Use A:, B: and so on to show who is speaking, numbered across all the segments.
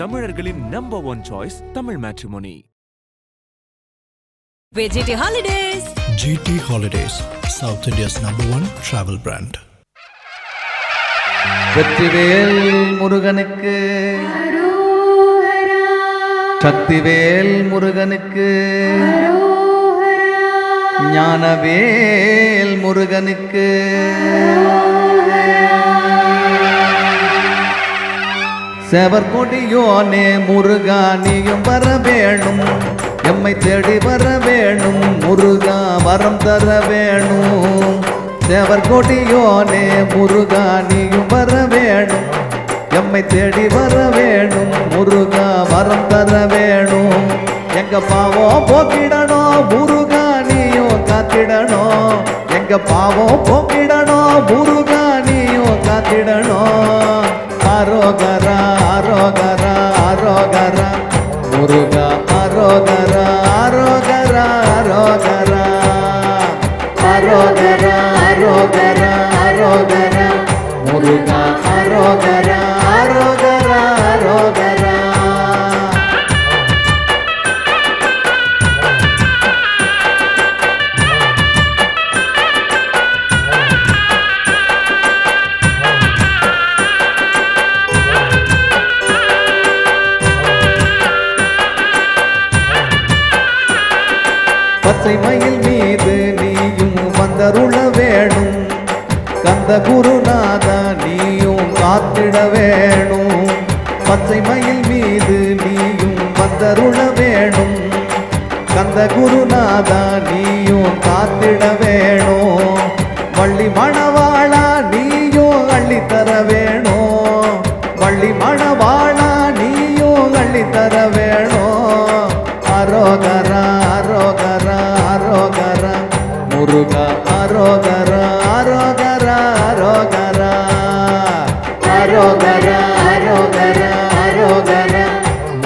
A: தமிழர்களின் number 1 choice Tamil matrimony.
B: GT Holidays.
C: GT Holidays, South India's #1 travel brand.
D: Vetrivel முருகனுக்கு
E: அரோகரா,
D: சக்திவேல் முருகனுக்கு
E: அரோகரா,
D: ஞானவேல் முருகனுக்கு செவர்கொடியோனே முருகா நீயும் வர வேணும், எம்மை தேடி வர வேணும் முருகா வரம் தர வேணும். செவர்கொடியோனே முருகா நீயும் வர வேணும், எம்மை தேடி வர வேணும் முருகா வரம் தர வேணும். எங்க பாவம் போக்கிடணும் முருகா நீயும் காத்திடணும், எங்க பாவம் போக்கிடணும் முருகா நீயும் காத்திடணும். அரோகரா அரோகரா அரோகரா முருகா அரோகரா அரோகரா அரோகரா அரோகரா அரோகரா அரோகரா முருகா அரோகரா அரோகரா அரோகரா. பச்சை மயில் மீது நீயும் வந்தருள வேணும், கந்த குருநாதா நீயும் காத்திட வேணும். பச்சை மயில் மீது நீயும் வந்தருள வேணும், கந்த குருநாதா நீயும் காத்திட வேணும். வள்ளி மணவாளா நீயும் அள்ளித்தர வேணும், வள்ளி மணவாளா நீயும் அள்ளித்தர வேணும். அரோகரா அரோகரா அரோகரா முருகா அரோகரா அரோகரா அரோகரா அரோகரா அரோகரா அரோகரா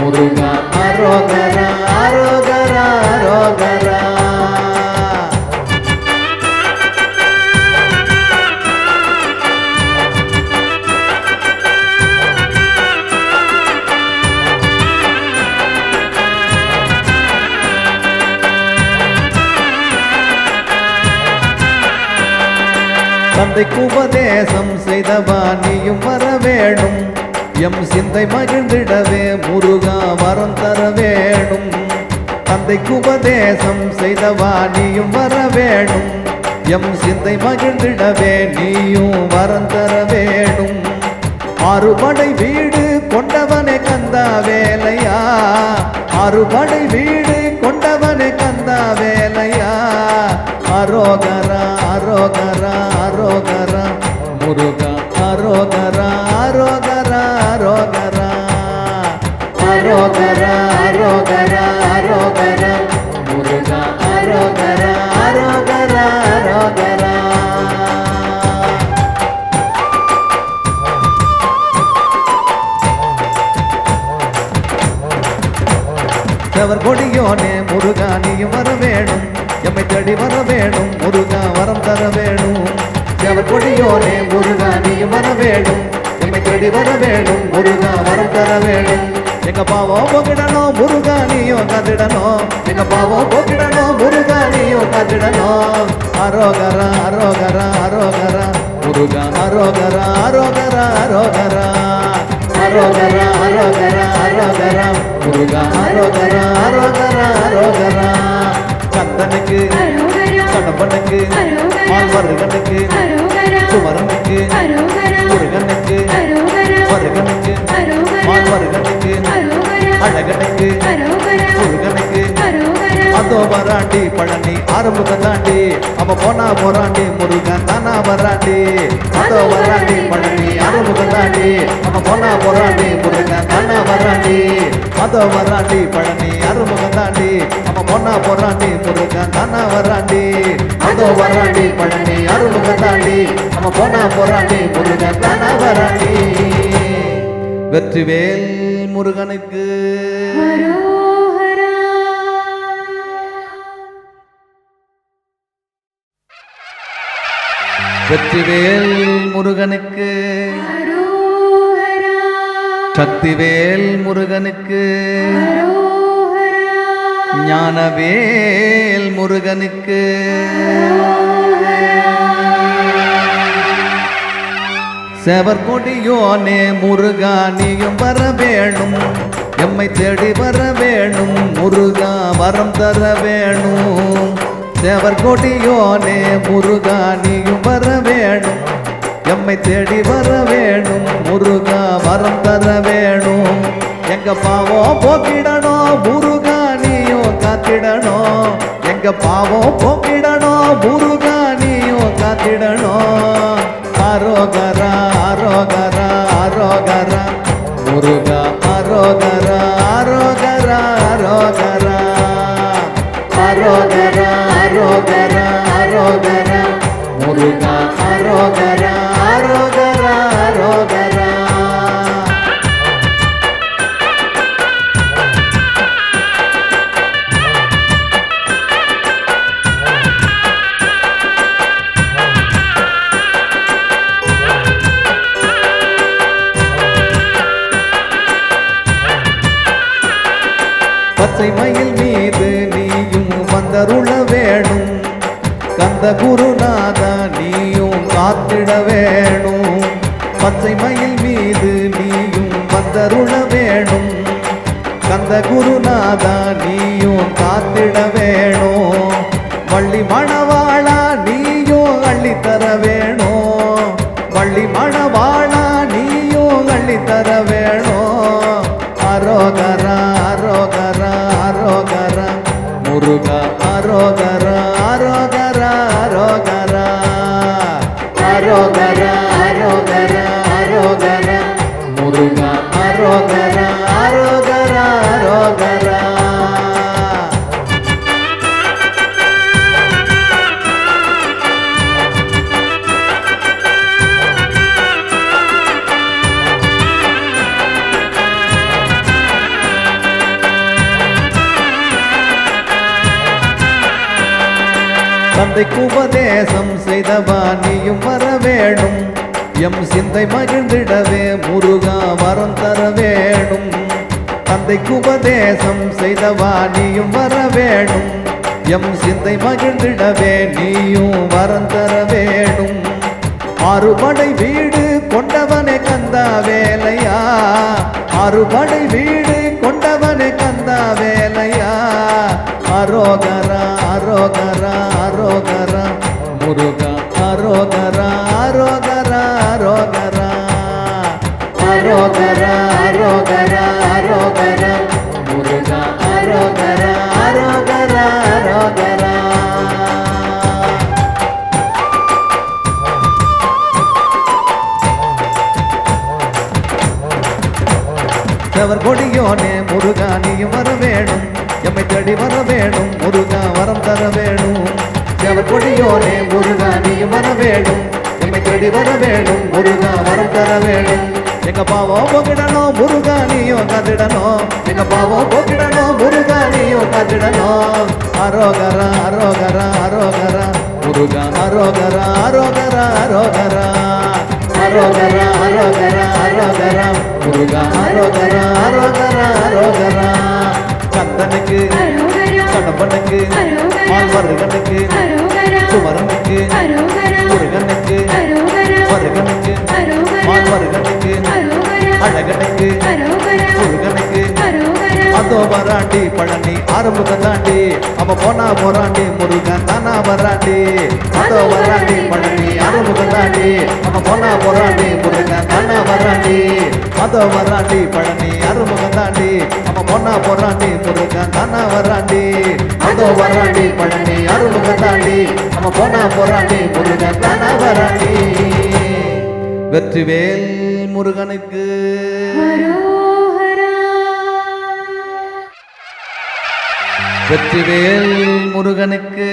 D: முருகா அரோகரா அரோகரா அரோகரா. தந்தைக்கு உபதேசம் செய்தவா நீயும் வர வேணும், எம் சிந்தை மகிழ்ந்திடவே முருகா வரம் தர வேணும். தந்தைக்கு உபதேசம் செய்தவா நீயும் வர வேணும், எம் சிந்தை மகிழ்ந்திடவே நீயும் வரம் தர வேணும். ஆறுபடை வீடு கொண்டவனே கந்தா வேலையா, ஆறுபடை வீடு கொண்டவனே கந்தா வேலையா. அரோகரா அரோகரா அரோகரா முருகா அரோகரா அரோகரா அரோகரா அரோகரா அரோகரா அரோகரா முருகா அரோகரா அரோகரா அரோகரா. செவர்கொடியோனே முருகா நீயும் வர வேணும், எம்மை தேடி வர வேணும் முருகா வரம் தர வேணும். செவர்கொடியோனே முருகா நீயும் வர வேணும், எம்மை தேடி வர வேணும் முருகா வரம் தர வேணும். எங்க பாவம் போக்கிடணும் முருகா நீயும் காத்திடணும், எங்க பாவம் போக்கிடணும் முருகா நீயும் காத்திடணும். அரோகரா அரோகரா அரோகரா முருகா அரோகரா அரோகரா அரோகரா அரோகரா அரோகரா அரோகரா முருகா அரோகரா அரோகரா அரோகரா. கந்தனுக்கு கடம்பனுக்கு மால்வருகனுக்கு குமரனுக்கு முருகனுக்கு வருகனுக்கு மால்வருகனுக்கு அழகனுக்கு முருகனுக்கு அதோ வராண்டி பழனி ஆரம்பத்தை தாண்டி அவ போனா போராண்டி முருகன் தானா வராண்டி. அதோ வராண்டி பழனி ஆரம்பத்தை தாண்டி அவ போனா போராண்டி முருகன் தானா வராண்டி. அதோ வராண்டி பழனி ஆரம்பத்தை தாண்டி அவ போனா போராண்டி முருகன் தானா வராண்டி. அதோ வராண்டி பழனி ஆரம்பத்தை தாண்டி அவ போனா போராண்டி முருகன் தானா வராண்டி. வெற்றிவேல் முருகனுக்கு
E: அரோகரா.
D: வெற்றிவேல் முருகனுக்கு
E: அரோகரா.
D: சக்திவேல் முருகனுக்கு ஞானவேல் முருகனுக்கு செவர்கொடியோனே முருகா நீயும் வர வேணும் எம்மை தேடி வர வேணும் முருகா வரம் தர வேணும் செவர்கொடியோனே முருகா நீயும் வர வேணும் எம்மை தேடி வர வேணும் முருகா வரம் தர வேணும் எங்க பாவம் போக்கிடணும் முருகா நீயும் காத்திடணும் எங்க பாவம் போக்கிடணும் முருகா நீயும் காத்திடணும் அரோகரா அரோகரா அரோகரா முருகா அரோகரா அரோகரா அரோகரா அரோகரா அரோகரா அரோகரா முருகா அரோகரா அரோகரா அரோகரா பச்சை மயில் மீது நீயும் வந்தருள வேணும் கந்த குருநாதா நீயும் காத்திட வேணும் பச்சை மயில் மீது நீயும் வந்தருள வேணும் கந்த குருநாதா நீயும் காத்திட வேணும் வள்ளி மணவாளா நீயும் அள்ளித்தர வேணும் வள்ளி மணவாளா நீயும் அள்ளித்தர வேணும் அரோகரா அரோகரா அரோகரா முருகா அரோகரா அரோகரா அரோகரா அரோகரா அரோகரா அரோகரா முருகா அரோகரா அரோகரா அரோகரா தந்தைக்கு உபதேசம் செய்தவா நீயும் வர வேணும் எம் சிந்தை மகிழ்ந்திடவே முருகா வரம் தர வேணும் தந்தைக்கு உபதேசம் செய்தவா நீயும் வர வேணும் எம் சிந்தை மகிழ்ந்திடவே நீயும் வரம் தர வேணும் ஆறுபடை வீடு கொண்டவனே கந்தா வேலையா ஆறுபடை வீடு கொண்டவனே கந்தா வேலையா அரோகரா அரோகரா அரோகரா முருகா அரோகரா அரோகரா அரோகரா அரோகரா அரோகரா அரோகரா முருகா அரோகரா அரோகரா அரோகரா செவர்கொடியோனே முருகா நீயும் வர வேணும் எம்மை தேடி வர வேணும் முருகா வரம் தர வேணும் செவர்கொடியோனே முருகா நீயும் வர வேணும் எம்மை தேடி வர வேணும் முருகா வரம் தர வேணும் எங்க பாவம் போக்கிடணும் முருகா நீயும் காத்திடணும் எங்க பாவம் போக்கிடணும் முருகா நீயும் காத்திடணும் அரோகரா அரோகரா அரோகரா முருகா அரோகரா அரோகரா அரோகரா அரோகரா அரோகரா அரோகரா முருகா அரோகரா அரோகரா அரோகரா கந்தனுக்கு கடம்பனுக்கு மால்வருகனுக்கு குமரனுக்கு முருகனுக்கு வருகனுக்கு மால்வருகனுக்கு அழகனுக்கு முருகனுக்கு அதோ வராண்டி பழனி ஆரம்பத்தை தாண்டி அவ போனா போராண்டி முருகன் தானா வராண்டி அதோ வராண்டி பழனி ஆரம்பத்தை தாண்டி அவ போனா போராண்டி முருகன் தானா வராண்டி அதோ வராண்டி பழனி ஆரம்பத்தை தாண்டி அவ போனா போராண்டி முருகன் தானா வராண்டி அதோ வராண்டி பழனி ஆரம்பத்தை தாண்டி அவ போனா போராண்டி முருகன் தானா வராண்டி வெற்றிவேல் முருகனுக்கு வெற்றிவேல் முருகனுக்கு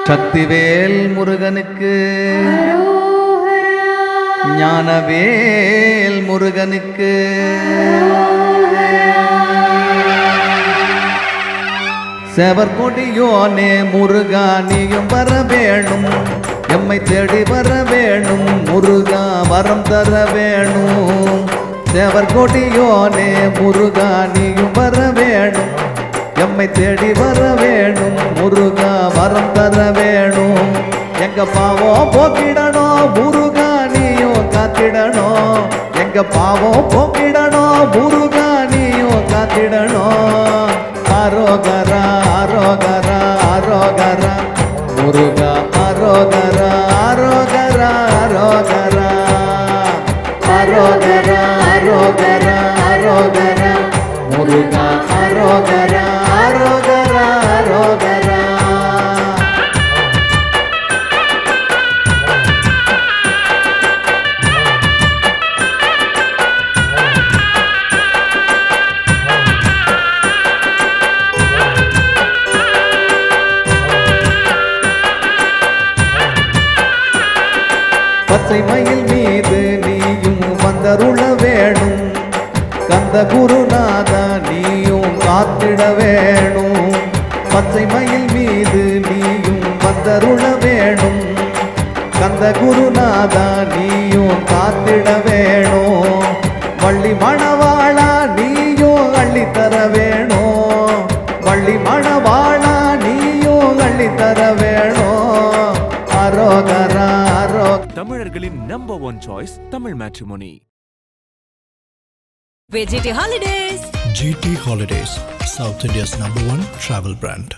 D: சக்திவேல் முருகனுக்கு ஞானவேல் முருகனுக்கு செவர்கொடியோனே முருகா நீயும் வர வேணும் எம்மை தேடி வர வேணும் முருகா வரம் தர வேணும் தேவர் கொடியோனே முருகா நீயும் வர வேணும் எம்மை தேடி வர வேணும் முருகா வரம் தர வேணும் எங்க பாவம் போக்கிடணும் முருகா நீயும் காத்திடணும் எங்க பாவம் போக்கிடணும் முருகா நீயும் காத்திடணும் ஆரோகரா ஆரோகரா ஆரோகரா முருகா ஆரோகரா ஆரோகரா ஆரோகரா ஆரோகரா ஆரோகரா ஆரோகரா முருகா ஆரோகரா ஆரோகரா ஆரோகரா பச்சை மயில் மீது நீயும் வந்தருள வேணும் கந்த குருநாதா நீயும் காத்திட வேணும் பச்சை மயில் மீது நீயும் வந்தருள வேணும் கந்த குருநாதா நீயும் காத்திட வேணும் வள்ளி மணவாளா நீயும் அள்ளித்தர வேணும் வள்ளி மணவாளா நீயும் அள்ளித்தர வேணும் ஆரோகரா ஆரோ
A: தமிழர்களின் number one choice Tamil matrimony.
B: VGT Holidays.
C: GT Holidays, South India's #1 travel brand.